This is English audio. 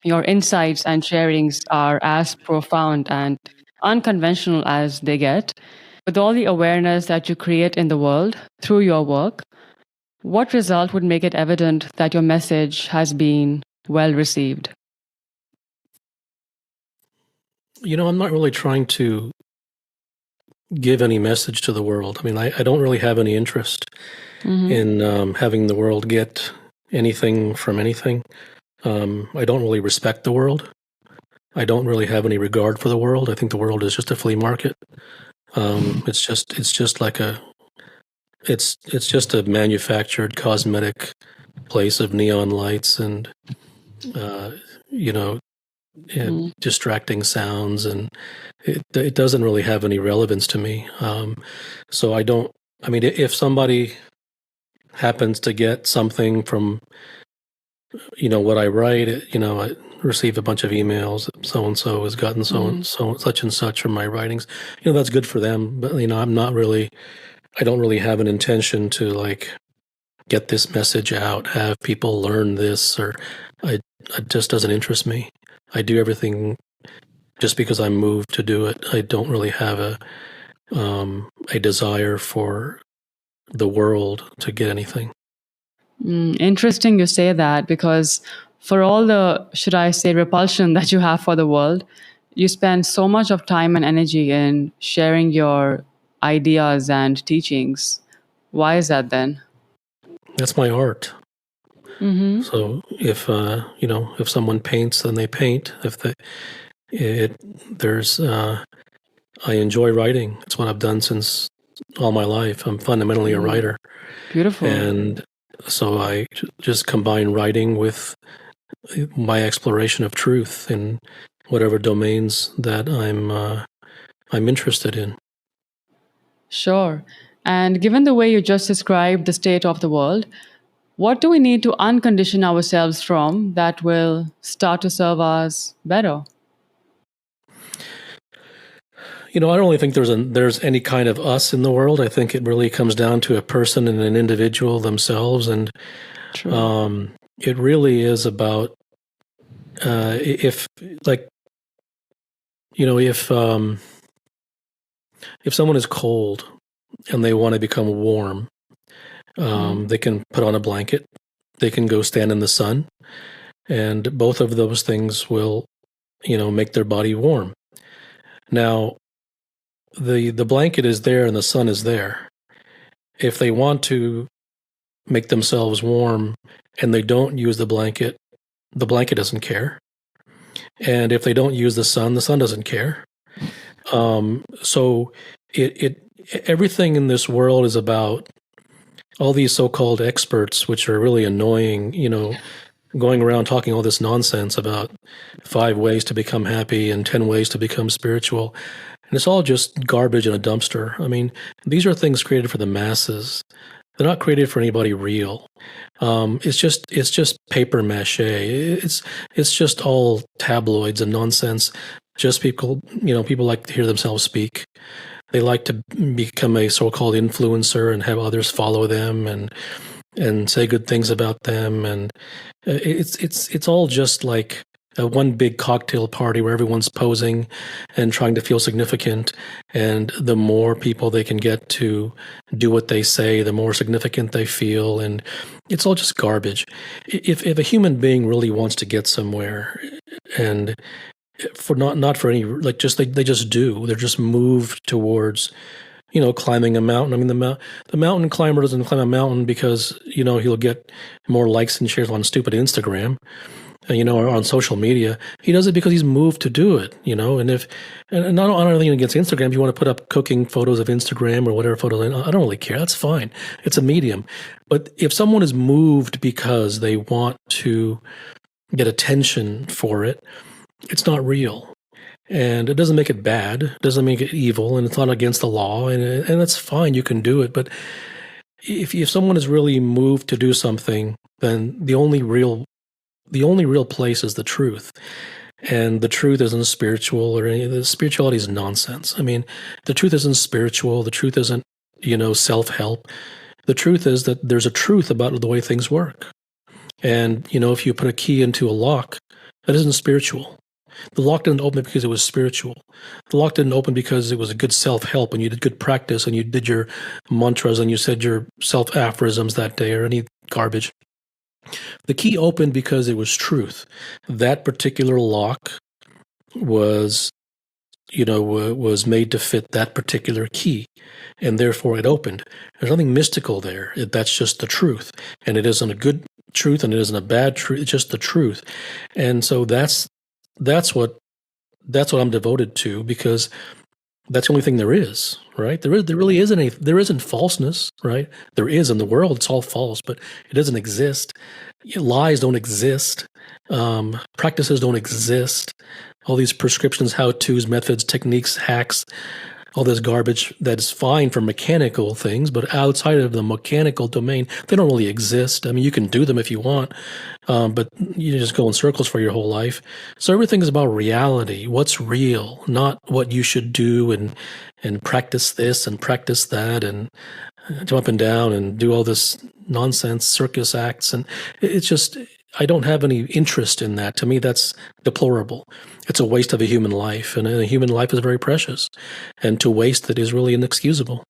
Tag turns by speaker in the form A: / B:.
A: Your insights and sharings are as profound and unconventional as they get. With all the awareness that you create in the world through your work, what result would make it evident that your message has been well received?
B: I'm not really trying to give any message to the world. I mean, I don't really have any interest in having the world get anything from anything. I don't really respect the world. I don't really have any regard for the world. I think the world is just a flea market. It's just a manufactured cosmetic place of neon lights and distracting sounds, and it doesn't really have any relevance to me. So I don't. I mean, if somebody happens to get something from what I write, I receive a bunch of emails. So and so has gotten such and such from my writings. That's good for them. But I'm not really. I don't really have an intention to get this message out, have people learn this, or it just doesn't interest me. I do everything just because I'm moved to do it. I don't really have a desire for the world to get anything.
A: Interesting you say that, because for all the, should I say, repulsion that you have for the world, you spend so much of time and energy in sharing your ideas and teachings. Why is that then?
B: That's my art. So if someone paints, then they paint. I enjoy writing. It's what I've done since all my life. I'm fundamentally a writer.
A: Beautiful.
B: And so I just combine writing with my exploration of truth in whatever domains that I'm interested in.
A: Sure. And given the way you just described the state of the world, what do we need to uncondition ourselves from that will start to serve us better?
B: I don't really think there's any kind of us in the world. I think it really comes down to a person and an individual themselves, and it really is about if someone is cold and they want to become warm, they can put on a blanket, they can go stand in the sun, and both of those things will, make their body warm. Now, the blanket is there and the sun is there. If they want to make themselves warm and they don't use the blanket doesn't care. And if they don't use the sun doesn't care. So everything in this world is about all these so-called experts, which are really annoying, going around talking all this nonsense about 5 ways to become happy and 10 ways to become spiritual. And it's all just garbage in a dumpster. I mean, these are things created for the masses. They're not created for anybody real. It's just paper mache. It's just all tabloids and nonsense. Just people like to hear themselves speak. They like to become a so-called influencer and have others follow them and say good things about them. And it's all just like one big cocktail party where everyone's posing and trying to feel significant. And the more people they can get to do what they say, the more significant they feel. And it's all just garbage. If a human being really wants to get somewhere, and for not for any, they just do, they're just moved towards, climbing a mountain. I mean, the mountain climber doesn't climb a mountain because, he'll get more likes and shares on stupid Instagram, or on social media. He does it because he's moved to do it, and not on anything against Instagram. If you want to put up cooking photos of Instagram or whatever photos, I don't really care. That's fine. It's a medium. But if someone is moved because they want to get attention for it, it's not real. And it doesn't make it bad. It doesn't make it evil, and it's not against the law, and that's fine. You can do it. But if someone is really moved to do something, then the only real place is the truth. And the truth isn't spiritual or any of the spirituality is nonsense. I mean, the truth isn't spiritual. The truth isn't, self-help. The truth is that there's a truth about the way things work. And, if you put a key into a lock, That isn't spiritual. The lock didn't open because it was spiritual. The lock didn't open because it was a good self-help and you did good practice and you did your mantras and you said your self-aphorisms that day or any garbage. The key opened because it was truth. That particular lock was, was made to fit that particular key, and therefore it opened. There's nothing mystical there. That's just the truth, and it isn't a good truth and it isn't a bad truth. It's just the truth, and so that's what I'm devoted to, because that's the only thing there is, right? There really isn't any. There isn't falseness, right? There is in the world. It's all false, but it doesn't exist. Lies don't exist. Practices don't exist. All these prescriptions, how-tos, methods, techniques, hacks, all this garbage that's fine for mechanical things, but outside of the mechanical domain, they don't really exist. I mean, you can do them if you want, but you just go in circles for your whole life. So everything is about reality, what's real, not what you should do and practice this and practice that and jump up and down and do all this nonsense circus acts. And it's just, I don't have any interest in that. To me, that's deplorable. It's a waste of a human life, and a human life is very precious. And to waste it is really inexcusable.